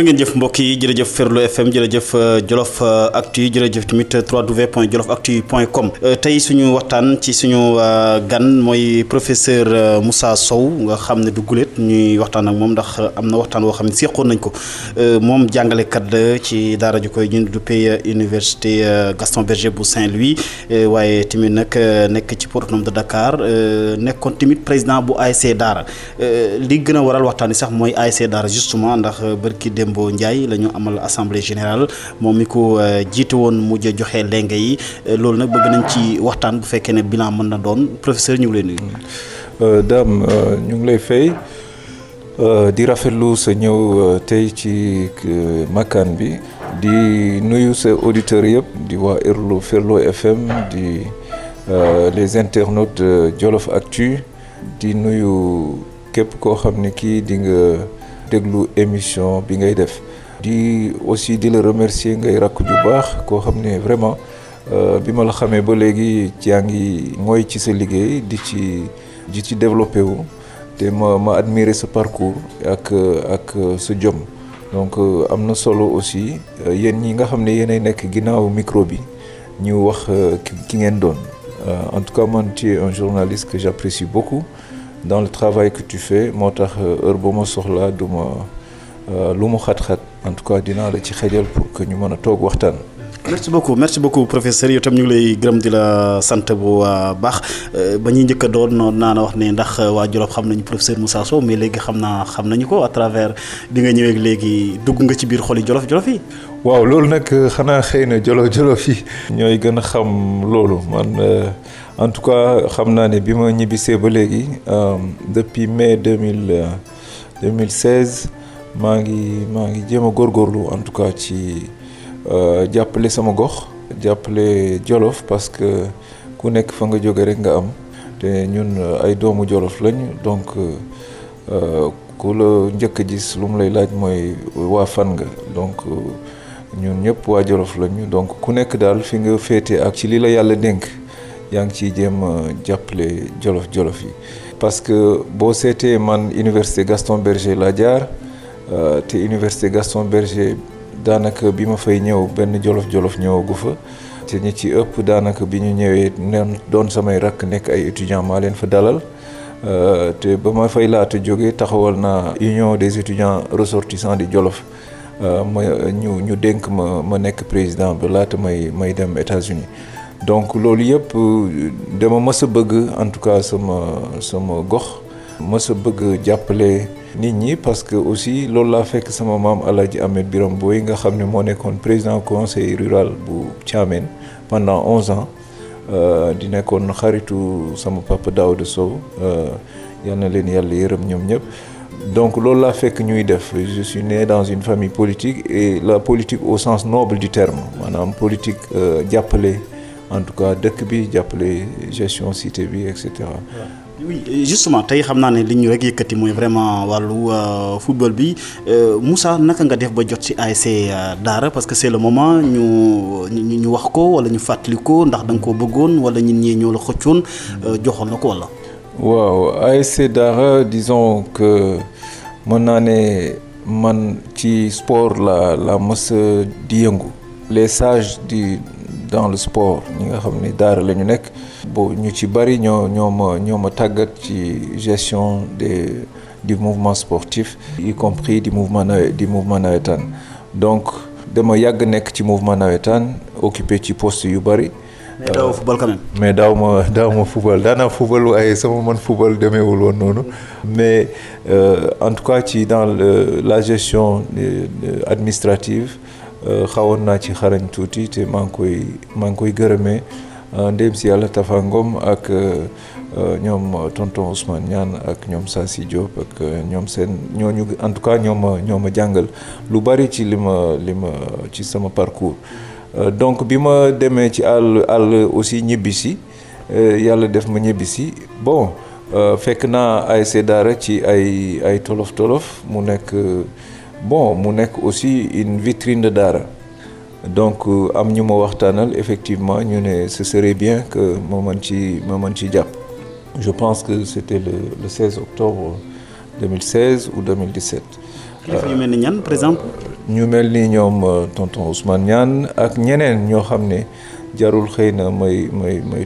ngeen jëf mbokk yi jërëjëf Ferlo FM jërëjëf Jolof Actu jërëjëf tamit www.jolofactu.com tey suñu waxtaan ci suñu gan mooy professeur Moussa Sow nga xam ne du guléet ñuy waxtaan ak moom ndax am na waxtaan woo xam ne seqoon nañ ko moom jàngalekat la ci daara ju koy ñu duppee université Gaston Berger bu Saint-Louis waaye tamit nag nekk ci port autonome de Dakar nekkoon tamit président bu ASC Daara li gën a waral waxtaan yi sax mooy ASC Daara justement ndax barki Dembo Ndiaye la ñu amal assemblée générale moom mi ko jiite woon mujj a joxe lenge yi loolu nag bëgg nañ ci waxtaan bu fekkee ne bilan mën na doon professeur ñu ngi lay nuyu. Dame ñu ngi lay fay di rafetlu sa ñëw tey ci makkaan bi di nuyu sa auditeurs yëpp di waa Ferlo FM di les internautes de Jolof Actu di nuyu képp koo xam ne kii di nga déglu émission bi ngay def di aussi di la remercier ngay rakk ju baax koo xam ne vraiment bi ma la xamee ba léegi yaa ngi mooy ci sa liggéey di ci développé wu te ma admirer sa parcours ak sa jom donc am na solo aussi yéen ñi nga xam ne yéenay nekk ginnaaw micro bi ñu wax ki ngeen doon en tout cas man tu es un journaliste que j'apprécie beaucoup dans le travail que tu fais moo tax heure ba ma soxlaa du ma lu mu xat-xat en tout cas dinaa la ci xejal pour que ñu mën a toog waxtaan. merci beaucoup professeur yow tam ñu ngi lay gërëm di la sant bu baax ba ñuy njëkk a doon naa na wax ne ndax waa Jolof xam nañu professeur Moussa Sow mais léegi xam nañu ko à travers bi nga ñëwee léegi dugg nga ci biir xoli Jolof yi. waaw loolu nag xanaa xëy na Jolof yi ñooy gën a xam loolu man en tout cas xam naa ne bi ma ñibbisee ba léegi depuis mai 2016 maa ngi jéem a góorgóorlu en tout cas ci jàppale sama gox jàppale Jolof parce que ku nekk fa nga jóge rek nga am te ñun ay doomu Jolof lañ donc ku la njëkk a gis lu mu lay laaj mooy waa fan nga donc ñun ñëpp waa Jolof lañu donc ku nekk daal fi nga féete ak ci li la yàlla dénk yaa ngi ciy jéem jàppale Jolof yi parce que boo seetee man université Gaston Berger laa jaar te université Gaston Berger daanaka bi ma fay ñëw benn Jolof ñëwagu fa te ñi ci ëpp daanaka bi ñu ñëwee doon samay rakk nekk ay étudiants maa leen fa dalal te ba ma fay laata jógee taxawal naa union des étudiants ressortissants di Jolof ñu dénk ma nekk président ba laata may dem États-Unis donc loolu yëpp dama mës a bëgg en tout cas sama gox mës a bëgg jàppale nit ñi parce que aussi loolu laa fekk sama maam Alaaji Ahmed Biram Boy nga xam ne moo nekkoon président conseil rural bu Thiamène pendant 11 ans di nekkoon xaritu sama papa Daouda Sow yal na leen yàlla yërëm ñoom ñëpp donc loolu laa fekk ñuy def je suis né dans une famille politique et la politique au sens noble du terme maanaam politique jàppale en tout cas dëkk bi jàppale gestion cité bi et cetera. oui justement tey xam naa ne li ñu rek yëkkati mooy vraiment wàllu football bi Moussa naka nga def ba jot ci ASC Daara parce que c'est le moment ñu wax ko wala ñu fàttali ko ndax da nga koo bëggoon wala ñun ñii ñoo la xëccoon joxoon la ko wala. waaw ASC Daara disons que mën naa ne man ci sport la mës di yëngu les sages dans le sport ñi nga xam ne Daara la ñu nekk bo ñu ci bari ñoo ma tàggat ci gestion du mouvement sportif y compris du mouvement nawetaan donc dama yàgg nekk ci mouvement nawetaan occupé ci poste yu bari. mais daaw football quand même. mais daaw ma football daanaa football waaye sama man football demeewul woon noonu mais en tout cas ci dans la gestion administrative xawoon naa ci xarañ tuuti te maa ngi koy gërëmee ndéem si yàlla Tafa Ngom ak ñoom tonton Ousmane Niane ak ñoom Sassi Diop ak ñoom seen ñooñu en tout cas ñoo ma jàngal lu bari ci li ma ci sama parcours donc bi ma demee ci àll aussi ñibbisi yàlla def ma ñibbisi bon fekk naa ASC Daara ci ay tolof mu nekk aussi une vitrine de Daara donc am ñu ma waxtaanal effectivement ñu ne ce serait bien que ma mën ci jàpp je pense que c'était le 16 octobre 2016 ou 2017 kilifa yu mel ni ñan par exemple. ñu mel ni ñoom tonton Ousmane Niane ak ñeneen ñoo xam ne jarul xëy na may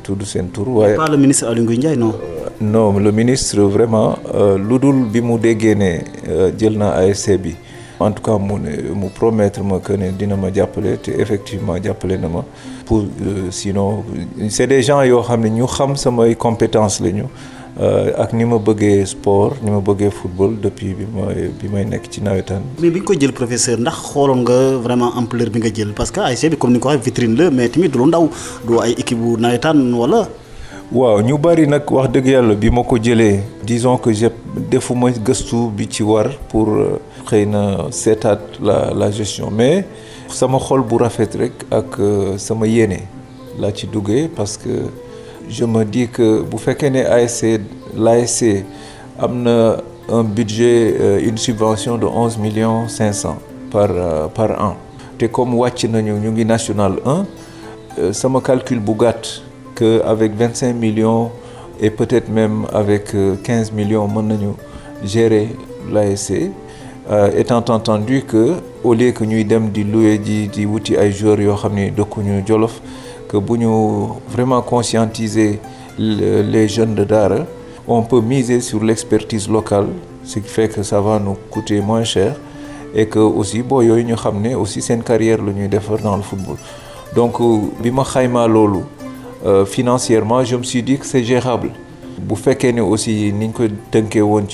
tudd seen tur. waaye pas le ministre Aly Ngouille Ndiaye non. non le ministre vraiment lu dul bi mu déggee ne jël naa ASC bi en tout cas mu promettre ma que ne dina ma jàppale te effectivement jàppale na ma pour sinon c'est des gens yoo xam ne ñu xam samay compétences lañu ak ni ma bëggee sport ni ma bëggee football depuis bi may nekk ci nawetaan. mais bi nga ko jël professeur ndax xooloon nga vraiment ampleur bi nga jël parce que ASC bi comme ni ko waxee vitrine la mais tamit du lu ndaw du ay équipe bu nawetaan wala. waaw ñu bari nag wax dëgg yàlla bi ma ko jëlee disons que defuma gëstu bi ci war pour xëy na seetaat la gestion mais sama xol bu rafet rek ak sama yéene laa ci duggee parce que je me dis que bu fekkee ne l'ASC am na un budget une subvention de 11,5 millions par an te comme wàcc nañu ñu ngi national 1 sama calcul bu gàtt que avec 25 millions et peut-être même avec 15 millions mën nañu gérer l'ASC étant entendu que au lieu que ñuy dem di louer di wuti ay joueurs yoo xam ne dëkkuñu Jolof que bu ñu vraiment conscientiser les jeunes de Daara on peut miser sur l'expertise locale ce qui fait que ça va nous coûter moins cher et que aussi boo yooyu ñu xam ne aussi seen carrière la ñuy defar dans le football donc bi ma xaymaa loolu financièrement je me suis dit que c'est gérable bu fekkee ne aussi niñ ko tënkee woon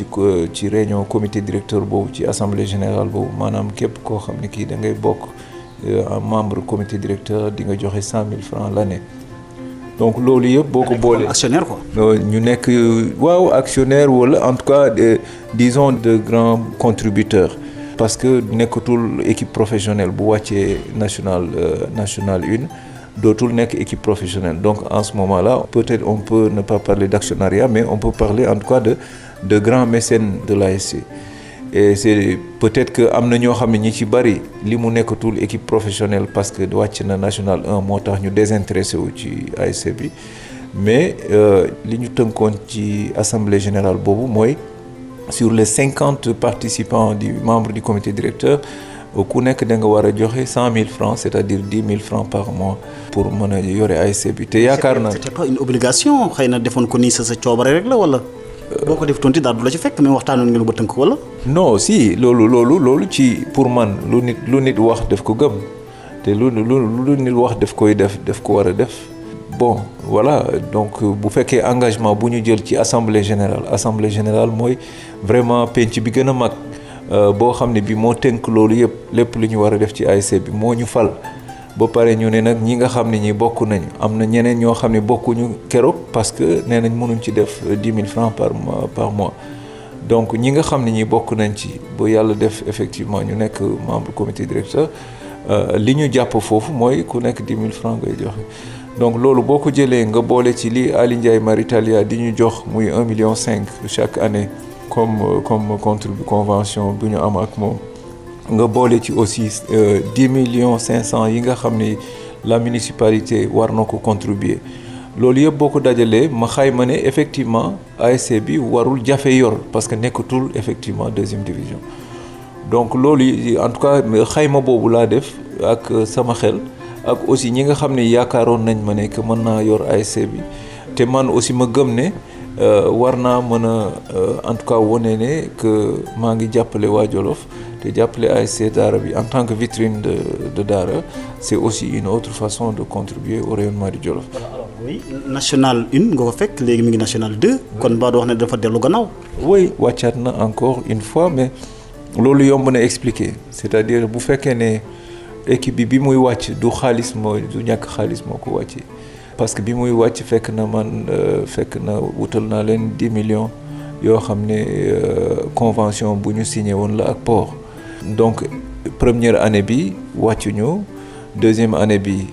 ci réunion comité directeur boobu ci assemblée générale boobu maanaam képp koo xam ne kii da ngay bokk membre comité directeur di nga joxe 100 000 francs l'année donc loolu yëpp boo ko boolee actionnaire quoi. ñu nekk waaw actionnaire wala en tout cas disons de grands contributeurs parce que nekkatul équipe professionnelle bu wàccee national 1 dootul nekk équipe professionnelle donc en ce moment-là peut-être on peut ne pas parler d'actionnariat mais on peut parler en tout cas de grands mécènes de l'ASC et c'est peut-être que am na ñoo xam ne ñi ci bari li mu nekkatul équipe professionnelle parce que wàcc na national 1 moo tax ñu désintéressé wu ci ASC bi mais li ñu tënkoon ci assemblée générale boobu mooy sur les 50 participants membres du comité directeur ku nekk da nga war a joxe 100 000 francs c'est-à-dire 10 000 francs par mois pour mën a yore ASC bi te yaakaar naa. c'était pas une obligation xëy na defoon ko nii sa coobare rek la wala. boo ko def tonti daal du la ci fekk mais waxtaanoon ngeen ba tënk wala. non si loolu ci pour man lu nit wax def ko gëm te lu nit wax def koy def ko war a def bon voilà donc bu fekkee engagement bu ñu jël ci assemblée générale mooy vraiment penc bi gën a mag. boo xam ne bi moo tënk loolu yëpp lépp lu ñu war a def ci ASC bi moo ñu fal ba pare ñu ne nag ñi nga xam ne ñi bokk nañu am na ñeneen ñoo xam ne bokkuñu keroog parce que nee nañ mënuñ ci def 10 000 francs par mois donc ñi nga xam ne ñi bokk nañ ci ba yàlla def effectivement ñu nekk membre comité directeur li ñu jàpp foofu mooy ku nekk 10 000 francs ngay joxe donc loolu boo ko jëlee nga boole ci li Aly Ndiaye Maritalia di ñu jox muy 1,5 million chaque année comme convention bu ñu am ak moom nga boole ci aussi 10,5 millions yi nga xam ni la municipalité war na ko contribuer loolu yëpp boo ko dajalee ma xayma ne effectivement ASC bi warul jafe yor parce que nekkatul effectivement 2e division donc loolu en tout cas xayma boobu laa def ak sama xel ak aussi ñi nga xam ne yaakaaroon nañ ma ne que mën naa yor ASC bi te man aussi ma gëm ne war naa mën a en tout cas wone ne que maa ngi jàppale waa Jolof te jàppale ASC Daara bi en tant que vitrine de Daara c'est aussi une autre façon de contribuer au rayonnement du Jolof. alors oui national 1 nga ko fekk léegi mi ngi national 2 kon ba doo wax ne dafa dellu gannaaw. oui wàccaat na encore une fois mais loolu yomb na expliquer c'est-à-dire bu fekkee ne équipe bi muy wàcc du xaalis du ñàkk xaalis moo ko wàccee. parce que bi muy wàcc fekk na wutal naa leen 10 millions yoo xam ne convention bu ñu signé woon la ak port donc première année bi wàccuñu deuxième année bi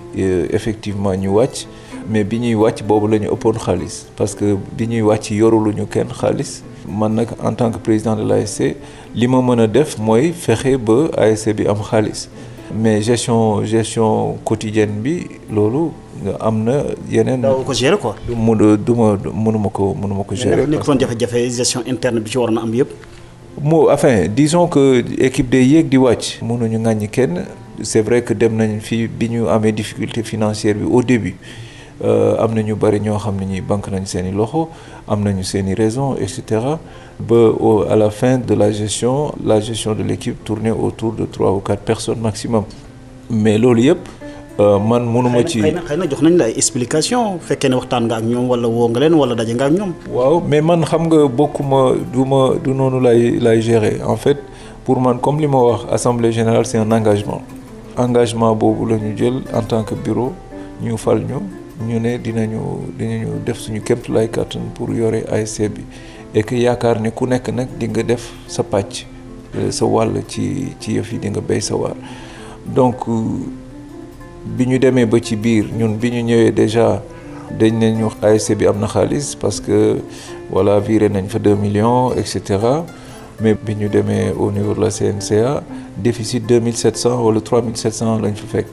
effectivement ñu wàcc mais bi ñuy wàcc boobu la ñu ëppoon xaalis parce que bi ñuy wàcc yoruluñu kenn xaalis man nag en tant que président de l'ASC li ma mën a def mooy fexe ba ASC bi am xaalis mais gestion quotidienne bi loolu am na yeneen. daaw ko gérer quoi. mënuma ko gérer. mais nekk doon jafe-jafe gestion interne bi ci war na am yëpp. Enfin disons que équipe day yéeg di wàcc mënuñu ŋàññi kenn. C'est vrai que dem nañ fii bi ñu amee difficulté financière bi au début am na ñu bari ñoo xam ne ñi banque nañ seen i loxo am nañu seen i raisons et cetera ba à la fin de la gestion de l'équipe tournait autour de 3 ou 4 personnes maximum mais loolu yëpp man mënuma ci xëy na jox nañ la ay explication fekkee ne waxtaan nga ak ñoom wala woo nga leen wala daje nga ak ñoom. waaw mais man xam nga bokkuma du noonu lay gérer en fait pour man comme li ma wax assemblée générale c'est un engagement boobu la ñu jël en tant que bureau ñu fal ñu ne dinañu def suñu kéemtulaay kàttan pour yore ASC bi et que yaakaar ne ku nekk nag di nga def sa pàcc sa wàll ci yëf yi di nga béy sa waar donc bi ñu demee ba ci biir ñun bi ñu ñëwee déjà dañ ne ñu ASC bi am na xaalis parce que voilà viré nañ fa 2 millions et cetera mais bi ñu demee au niveau de la CNCA déficit 2700 wala 3700 lañ fa fekk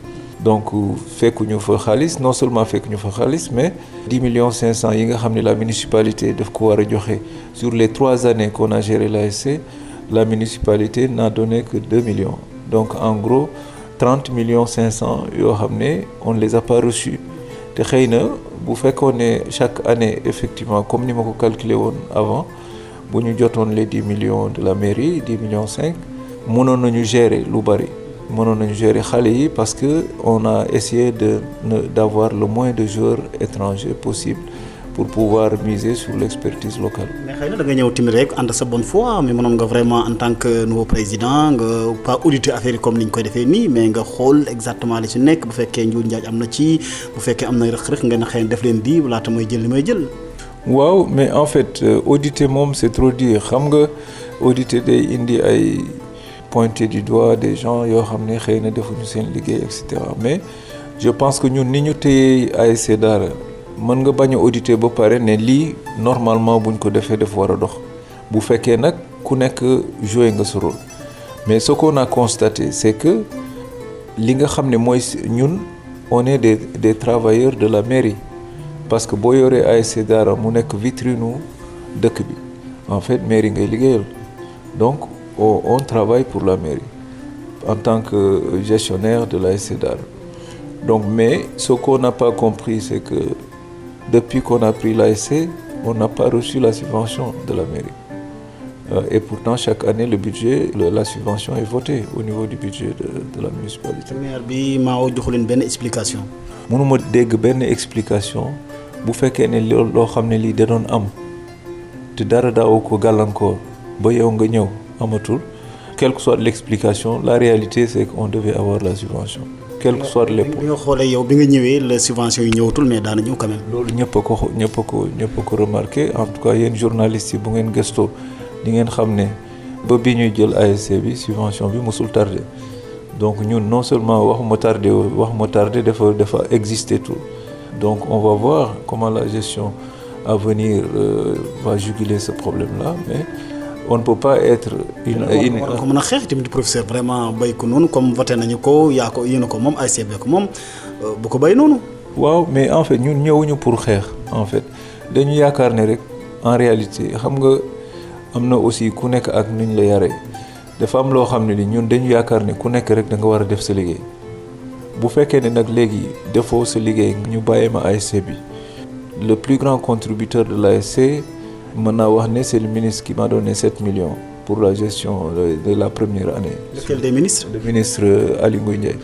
donc fekkuñu fa xaalis non seulement fekkuñu fa xaalis mais 10 millions 500 yi nga xam ne la municipalité daf ko war a joxe sur les 3 années qu'on a géré l'ASC la municipalité n'a donné que 2 millions donc en gros 30 millions 500 yoo xam ne on ne les a pas reçus te xëy na bu fekkoon ne chaque année effectivement comme ni ma ko calculé woon avant bu ñu jotoon les 10 millions de la mairie 10 millions 5 mënoon nañu gérer lu bari mënoon nañu gérer xale yi parce que on a essayé d'avoir le moins de joueurs étrangers possible pour pouvoir miser sur l'expertise locale. mais xëy na da nga ñëw tamit rek ànd sa bonne foi mais mënoon nga vraiment en tant que nouveau président nga pas auditer affaire yi comme ni ñu koy defee nii mais nga xool exactement li ci nekk bu fekkee njuuj njaaj am na ci bu fekkee am na rëq-rëq nga ne xëy na def leen di laata may jël li may jël. waaw mais en fait auditer moom c'est trop dire xam nga auditer day indi ay pointer du doigt des gens yoo xam ne xëy na defuñu seen liggéey et cetera mais je pense que ñun ni ñu téye ASC Daara mën nga bañ a auditer ba pare ne lii normalement buñ ko defee daf war a dox bu fekkee nag ku nekk joué nga sa rôle mais ce qu'on a constaté c'est que li nga xam ne mooy ñun on est des travailleurs de la mairie parce que boo yoree ASC Daara mu nekk vitrine dëkk bi en fait mairie ngay liggéeyal donc on travaille pour la mairie en tant que gestionnaire de l'ASC Daara donc mais ce qu'on n'a pas compris c'est que depuis qu'on a pris l'ASC on n'a pas reçu la subvention de la mairie et pourtant chaque année le budget la subvention est votée au niveau du budget de la municipalité. maire bi maa joxu leen benn explication. mënuma dégg benn explication bu fekkee ne loo xam ne lii da doon am te dara daaw ko gàllankoor ba yow nga ñëw amatul quelle que soit l'explication la réalité c'est qu'on devait avoir la subvention quel que soit les points. bi nga xoolee yow bi nga ñëwee la subvention yi ñëwatul mais daana ñëw quand même. loolu ñëpp a ko remarqué en tout cas yéen journalistes yi bu ngeen gëstoo di ngeen xam ne ba bi ñuy jël ASC bi subvention bi mosul tardé donc ñun non seulement waxuma tardé dafa exister tout donc on va voir comment la gestion à venir va juguler ce problème-là mais on ne peut pas être war ko mën a xeex tamit professeur vraiment bay ko noonu comme voté nañu ko yaa ko yéen a ko moom ASC bi ko moom bu ko bay noonu. waaw mais en fait ñun ñëwuñu pour xeex en fait dañu yaakaar ne rek en réalité xam nga am na aussi ku nekk ak nuñ la yaree dafa am loo xam ne ni ñun dañu yaakaar ne ku nekk rek da nga war a def sa liggéey bu fekkee ne nag léegi defoo sa liggéey ñu bàyyee ma ASC bi le plus grand contributeur de l'ASC mën naa wax ne c'est le ministre qui m'a donné 7 millions pour la gestion de la première année. Lequel des ministres? Le ministre Aly Ngouille Ndiaye.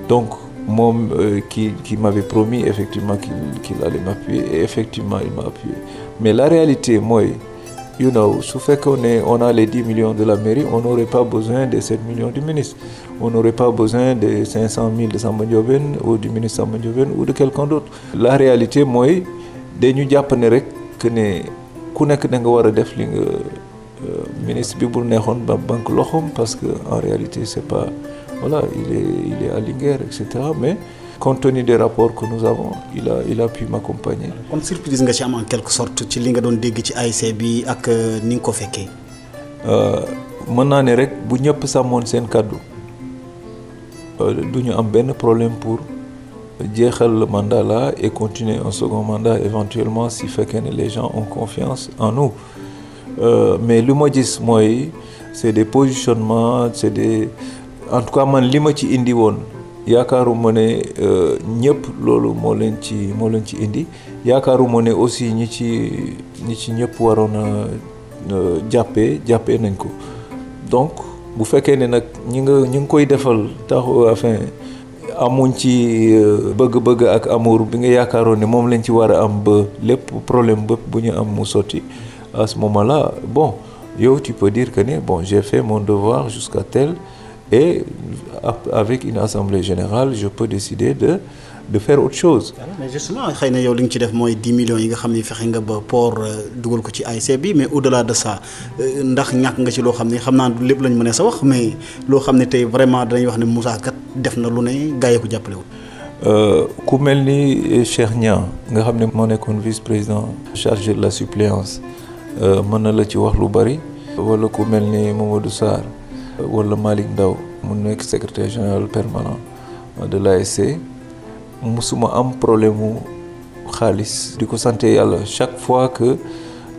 Donc moom qui m'avait promis effectivement qu'il allait m'appuyer et effectivement il m'a appuyé mais la réalité mooy su fekkoon ne on a les 10 millions de la mairie on n'aurait pas besoin des 7 millions du ministre on n'aurait pas besoin des 500 000 de Samba Ndiobène ou du ministre Samba Ndiobène ou de quelqu'un d'autre. La réalité mooy dañu jàpp ne rek que ne ku nekk da nga war a def li nga ministre bi bu neexoon ba banque loxoom parce que en réalité c'est pas voilà il est à Linguère et cetera mais compte tenu des rapports que nous avons il a pu m'accompagner. kon surprise nga ci am en quelque sorte ci li nga doon dégg ci ASC bi ak ni nga ko fekkee. mën naa ne rek bu ñëpp sàmmoon seen kàddu du ñu am benn problème pour jeexal le mandat là et continuer un second mandat éventuellement si fekkee ne les gens ont confiance en nous mais li ma gis mooy c'est des positionnements c'est des en tout cas man li ma ci indi woon yaakaaruma ne ñëpp loolu moo leen ci indi yaakaaruma ne aussi ñi ci ñëpp waroon a jàppee nañ ko donc bu fekkee ne nag ñi ngi koy defal tax enfin amuñ ci bëgg-bëgg ak amour bi nga yaakaaroon ne moom lañ ci war a am ba lépp problème bépp bu ñu am mu sotti à ce moment-là bon yow tu peux dire que ne bon j'ai fait mon devoir jusqu'à tel et avec une assemblée générale je peux décider de faire autre chose. mais justement xëy na yow li nga ci def mooy 10 millions yi nga xam ne fexe nga ba port dugal ko ci ASC bi mais au-delà de ça ndax ñàkk nga ci loo xam ne xam naa lépp lañ mën a sa wax mais loo xam ne tey vraiment danañ wax ne Moussa kat def na lu ne gars yi ko jàppale wul. ku mel ni Cheikh Niang nga xam ne moo nekkoon vice-président chargé de la suppléance mën na la ci wax lu bari wala ku mel ni Mamadou Sarr wala Malick Ndaw mu nekk secrétaire général permanent de l'ASC musuma am problème mu xaalis di ko sant yàlla chaque fois que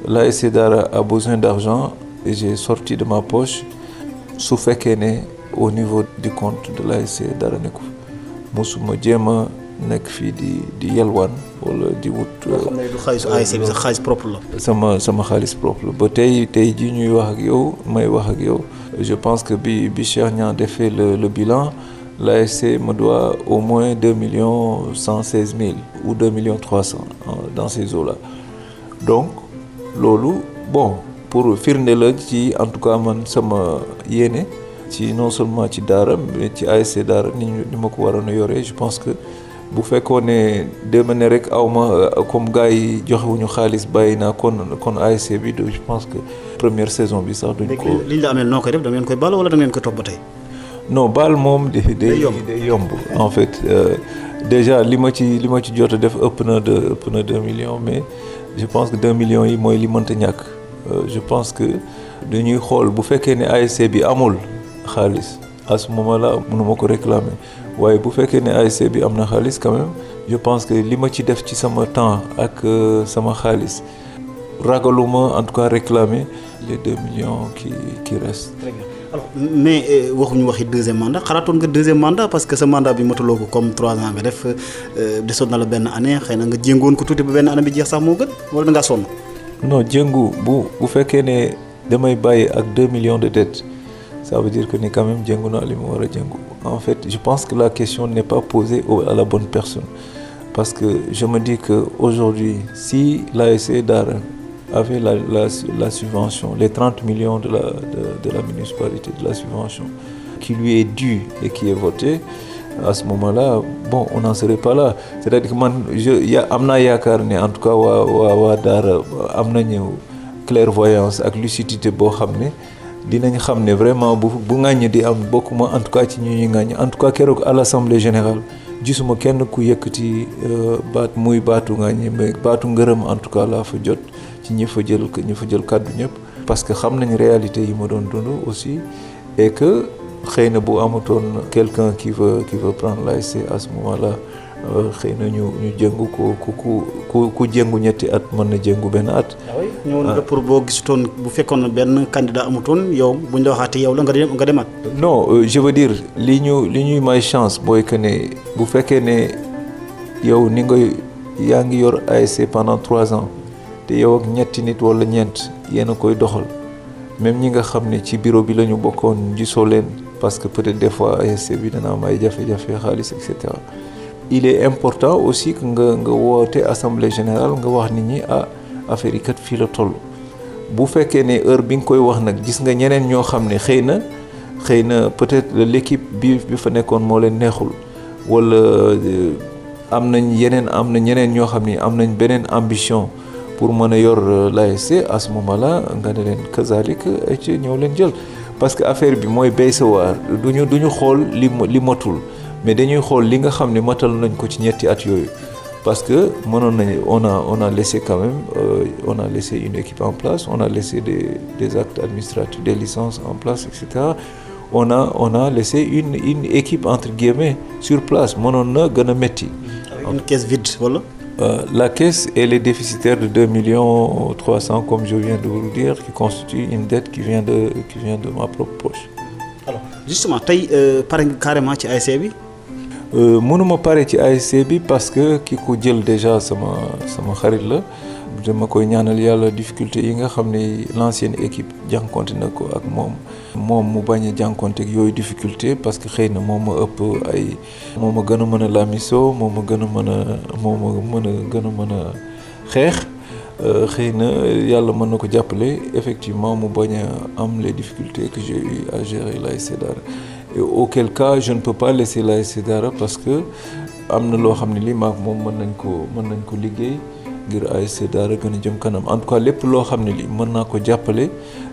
l'ASC Dara a besoin d'argent et j'ai sorti de ma poche su fekkee ne au niveau du compte de l'ASC Dara nekku musuma jéem a nekk fii di yelwaan wala di wut. xam ne du xaalisu ASC bi sax xaalis propre la. sama xaalis propre la ba tey ji ñuy wax ak yow may wax ak yow je pense que bi Cheikh Niang defee le bilan. L'ASC me doit au moins 2,116,000 ou 2,300,000 dans ces eaux-là. Donc, loolu bon pour firnde la ci en tout cas man sama yéene ci non seulement ci Daara mais ci ASC Daara ni ma ko waroon a yoree je pense que bu fekkoon ne dema ne rek awma comme gars yi joxewuñu xaalis bàyyi naa kon ASC bi je pense que première saison bi sax duñ ko. liñ la amee noo koy def da ngeen koy baal wala da ngeen koy topp ba tey. non baal moom day yomb en fait déjà li ma ci jot a def ëpp na 2 millions mais je pense que 2 millions yi mooy li mënta ñàkk je pense que dañuy xool bu fekkee ne ASC bi amul xaalis à ce moment-là mënuma ko réclamer waaye bu fekkee ne ASC bi am na xaalis quand même je pense que li ma ci def ci sama temps ak sama xaalis ragaluma en tout cas réclamer les 2 millions qui restent. Très bien. Alors mais waxuñu waxi deuxième mandat xalaatoon nga deuxième mandat parce que sa mandat bi mataloo ko comme 3 ans nga def desoon na la benn année xëy na nga jéngoon ko tuuti ba benn année bi jeex sax moo gën wala da ngaa sonn. non jéngu bu fekkee ne damay bàyyi ak 2 millions de dettes ça veut dire que ni quand même jéngu naa li mu war a jéngu en fait je pense que la question n'est pas posée à la bonne personne parce que je me dis que aujourd'hui si l'ASC Dara avait la subvention, les 30 millions de la municipalité, de la subvention, qui lui est due et qui est votée, à ce moment-là, bon, on n'en serait pas là. C'est-à-dire que am naa yaakaar ne en tout cas waa Daara am nañu clairvoyance ak lucidité boo xam ne dinañ xam ne vraiment bu ŋàññ di am bokkuma en tout cas ci ñuy ŋàññ en tout cas keroog à l'Assemblée générale gisuma kenn ku yëkkati baatu ŋàññ mais baatu ngërëm en tout cas laa fa jot. ci ñi fa jël kàddu ñëpp parce que xam nañ réalité yi ma doon dund aussi et que xëy na bu amatoon quelqu'un qui veut prendre l'ASC à ce moment-là xëy na ñu jëngu ku jëngu ñetti at mën na jëngu benn at. ñëwoon nga pour boo gisutoon bu fekkoon benn candidat amutoon yow buñ la waxaatee yow la nga demaat. non je veux dire li ñuy may chance booy que ne bu fekkee ne yow ni nga yaa ngi yor ASC pendant 3 ans. te yow ak ñetti nit wala ñeent yéen a koy doxal même ñi nga xam ne ci bureau bi la ñu bokkoon gisoo leen parce que peut-être des fois ASC bi dana am ay jafe-jafe xaalis et cetera il est important aussi que nga woote assemblée générale nga wax nit ñi affaire yi kat fii la toll bu fekkee ne heure bi nga koy wax nag gis nga ñeneen ñoo xam ne xëy na peut-être l'équipe bi fa nekkoon moo leen neexul wala am na ñeneen ñoo xam ni am nañ beneen ambition pour mën a yor l'ASC à ce moment-là nga ne leen kazalik ay ci ñëw leen jël parce que affaire bi mooy béy sa waar duñu xool li matul mais dañuy xool li nga xam ne matal nañ ko ci ñetti at yooyu parce que mënoon nañ on a laissé quand même on a laissé une équipe en place on a laissé des actes administratifs des licences en place et cetera on a laissé une équipe entre guillemets sur place mënoon na gën a metti. avec une caisse vide wala. La caisse, elle est déficitaire de 2,3 millions comme je viens de vous le dire, qui constitue une dette qui vient de ma propre poche. Alors justement tey pare nga carrément ci ASC bi. mënuma pare ci ASC bi parce que ki ko jël déjà sama xarit la. dama koy ñaanal yàlla difficulté yi nga xam ne l'ancienne équipe jànkonte na ko ak moom mu bañ a jànkonte ak yooyu difficulté parce que xëy na moom ma ëpp ay moom ma gën a mën a lamiso moom ma gën a mën a xeex xëy na yàlla mën na ko jàppale effectivement mu bañ a am les difficultés que j'ai eu à gérer l'ASC Dara et auquel cas je ne peux pas laisser l'ASC Dara parce que am na loo xam ne lii maak moom mën nañ ko liggéey ngir ASC Dara gën a jëm kanam en tout cas lépp loo xam ne lii mën naa ko jàppale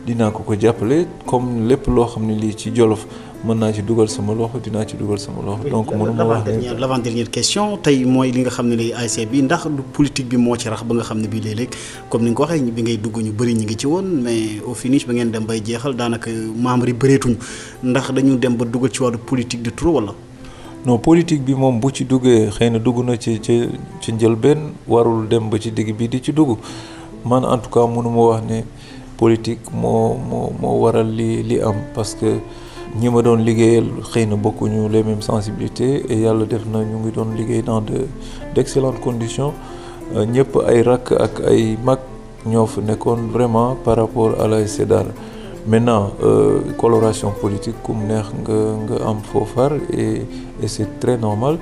dinaa ko jàppale comme lépp loo xam ne lii ci Jolof mën naa ci dugal sama loxo dinaa ci dugal sama loxo. donc mënuma wax ne l'avant-dernière question tey mooy li nga xam ne lii ASC bi ndax du politique bi moo ci rax ba nga xam ne bii léeg-léeg comme ni nga ko waxee bi ngay dugg ñu bëri ñi ngi ci woon mais au finish ba ngeen dem bay jeexal daanaka membres yi bëreetuñu ndax dañu dem ba dugal ci wàllu politique de trop wala. non politique bi moom bu ci duggee xëy na dugg na ci njëlbeen warul dem ba ci digg bi di ci dugg man en tout cas mënuma wax ne politique moo waral li am parce que ñi ma doon liggéeyal xëy na bokkuñu les mêmes sensibilités et yàlla def na ñu ngi doon liggéey dans d'excellentes conditions ñëpp ay rakk ak ay mag ñoo fa nekkoon vraiment par rapport à l'ASC Dara maintenant coloration politique ku mu neex nga am foofar et c'est très normal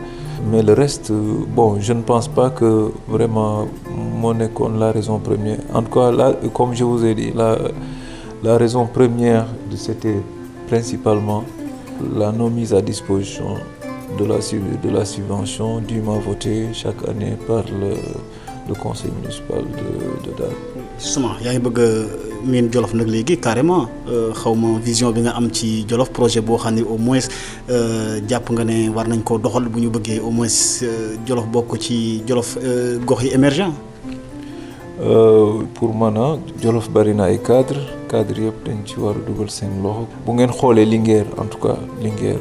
mais le reste bon je ne pense pas que vraiment moo nekkoon la raison première en tout cas là comme je vous ai dit la raison première c'était principalement la non mise à disposition de la subvention dûment votée chaque année par le conseil municipal de Dara. Justement yaa ngi bëgg miin Jolof nag léegi carrément xaw ma vision bi nga am ci Jolof projet boo xam ne au moins jàpp nga ne war nañ koo doxal bu ñu bëggee au moins Jolof bokk ci Jolof gox yi émergent. pour man Jolof bari na ay cadres yëpp dañ ci war a dugal seen loxo. bu ngeen xoolee Linguère en tout cas Linguère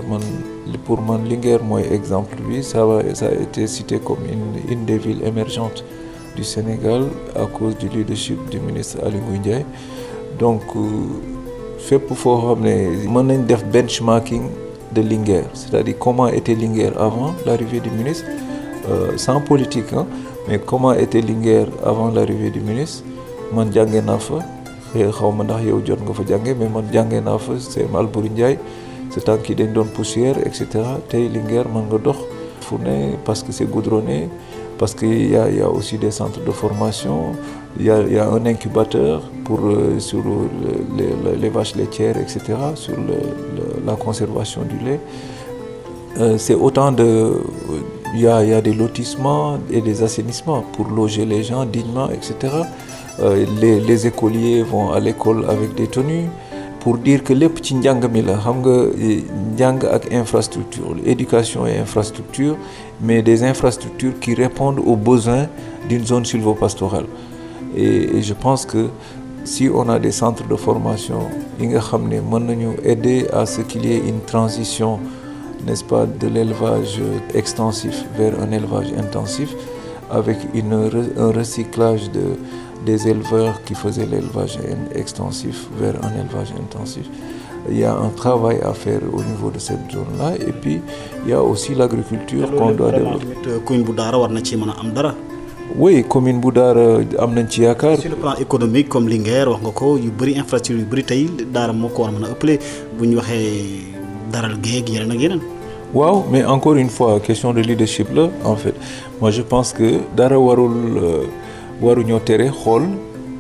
pour man Linguère mooy exemple bi ça a été cité comme une des villes émergentes du Sénégal à cause du leadership du ministre Aly Ngouille Ndiaye donc fépp foo xam ne mën nañ def benchmarking de Linguère c'est-à-dire comment était Linguère avant l'arrivée du ministre sans politique mais comment était Linguère avant l'arrivée du ministre man jàngee naa fa xaw ma ndax yow jot nga fa jànge mais man jàngee naa fa CM Albouri Ndiaye c'est tant que dañ doon poussière et cetera tey Linguère mën nga dox fu ne parce que c'est goudronné parce qu'il y a aussi des centres de formation il y a un incubateur pour sur les vaches laitières et cetera sur la conservation du lait c'est autant il y a des lotissements et des assainissements pour loger les gens dignement et cetera les écoliers vont à l'école avec des tenues pour dire que lépp ci njàng mi la xam nga njàng ak infrastructure éducation et infrastructure mais des infrastructures qui répondent aux besoins d'une zone sylvopastorale et je pense que si on a des centres de formation yi nga xam ne mën nañu aider à ce qu'il y ait une transition n'est-ce pas de l'élevage extensif vers un élevage intensif avec un recyclage des éleveurs qui faisaient l'élevage extensif vers un élevage intensif. Il y a un travail à faire au niveau de cette zone-là et puis il y a aussi l'agriculture qu'on doit développer. commune bu Dara war na ci mën a am dara. Oui commune bu Dara am nañ ci yaakaar. Sur le plan économique comme Linguère wax nga ko yu bëri infrastructure yu bëri tey Dara moo ko war a mën a ëppale bu ñu waxee daral géeg yeneen ak yeneen. waaw mais encore une fois question de leadership là en fait moi je pense que Dara waruñoo tere xool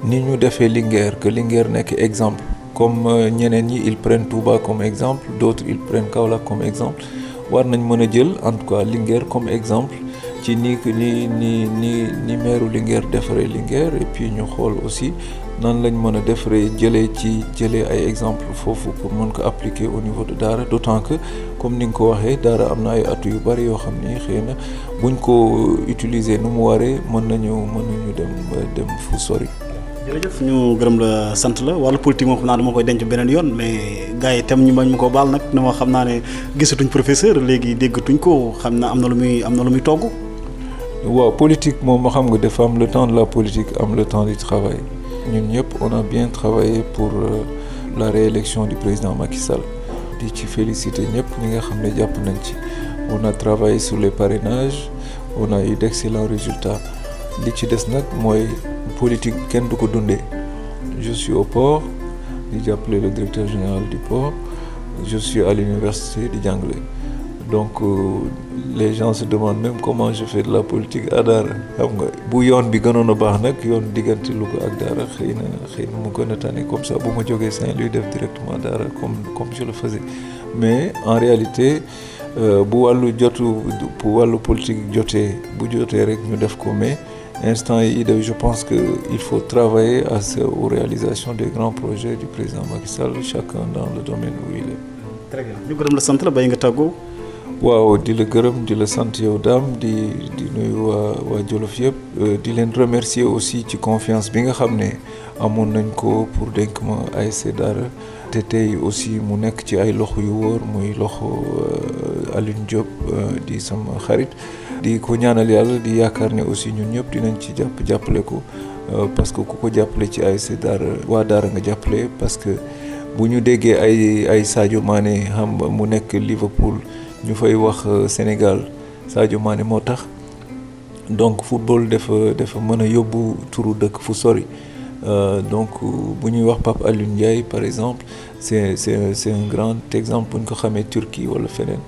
ni ñu defee Linguère que Linguère nekk exemple comme ñeneen ñi ils prennent Touba comme exemple d'autres ils prennent Kaolack comme exemple war nañ mën a jël en tout cas Linguère comme exemple ci ni meeru Linguère defaree Linguère et puis ñu xool aussi nan lañ mën a defaree jëlee ay exemple foofu pour mën ko appliquer au niveau de Dara d'autant que comme ni nga ko waxee Dara am na ay atu yu bari yoo xam ni xëy na buñ ko utiliser nu mu waree mën nañu dem fu sori. jërëjëf ñu gërëm la sant la wàllu politique moom xam naa dama koy denc beneen yoon mais gars yi tam ñu bañ ma koo baal nag dama xam naa ne gisatuñ professeur léegi déggatuñ ko xam na am na lu muy togg. waaw politique moom xam nga dafa am le temps de la politique am le temps du travail ñun ñëpp on a bien travaillé pour la réélection du président Macky Sall di ci féliciter ñëpp ñi nga xam ne jàpp nañ ci on a travaillé sur les parrainages on a eu d'excellents résultats li ci des nag mooy politique kenn du ko dundee je suis au port di jàppale le directeur général du port je suis à l'université di jàngale donc les gens se demandent même comment je fais de la politique à Daara xam nga bu yoon bi gënoon a baax nag yoon diggante Louga ak Daara xëy na mu gën a tane comme ça bu ma jógee Saint-Louis def directement Daara comme je le faisais mais en réalité bu wàllu politique jotee rek ñu def ko mais instant yi je pense que il faut travailler aux réalisations des grands projets du président Macky Sall chacun dans le domaine où il est. Très bien ñu gërëm la sant la bàyyi nga tàggoo. waaw di la gërëm di la sant yow Dame di nuyu waa Jolof yëpp di leen remercier aussi ci confiance bi nga xam ne amoon nañ ko pour dénk ma ASC Daara te tey aussi mu nekk ci ay loxo yu wóor muy loxo Alioune Diop di sama xarit di ko ñaanal yàlla di yaakaar ne aussi ñun ñëpp dinañ ci jàppale ko parce que ku ko jàppale ci ASC Daara waa Daara nga jàppale parce que bu ñu déggee ay Sadio Mané xam mu nekk Liverpool ñu fay wax Sénégal Sadio Mané moo tax donc football dafa mën a yóbbu turu dëkk fu sori donc bu ñuy wax Pape Alioune Ndiaye par exemple c'est un grand exemple bu ñu ko xamee Turquie wala feneen.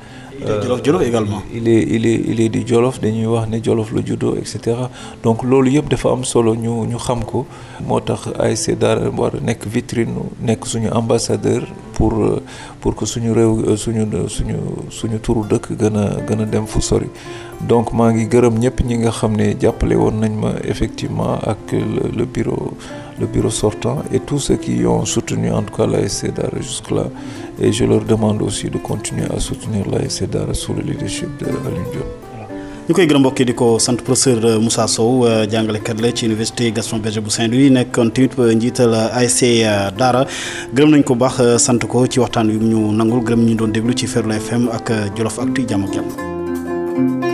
Jolof également. il est di Jolof dañuy wax ne Jolof la juddoo et cetera donc loolu yëpp dafa am solo ñu xam ko moo tax ASC Daara war a nekk vitrine nekk suñu ambassadeur pour que suñu réew suñu turu dëkk gën a dem fu sori donc maa ngi gërëm ñëpp ñi nga xam ne jàppale woon nañ ma effectivement ak le bureau sortant et tous ceux qui ont soutenu en tout cas l'ASC Daara jusque-là et je leur demande aussi de continuer à soutenir l'ASC Daara sous le leadership de Alioune Diop. ñu koy gërëm mbokk yi di ko sant professeur Moussa Sow jàngalekat la ci université Gaston Berger bu Saint-Louis nekkoon tamit njiital ASC Daara gërëm nañ ko baax sant ko ci waxtaan wi ñu nangul gërëm ñu doon déglu ci Ferlo FM ak Jolof Actu jàmm ak jàmm.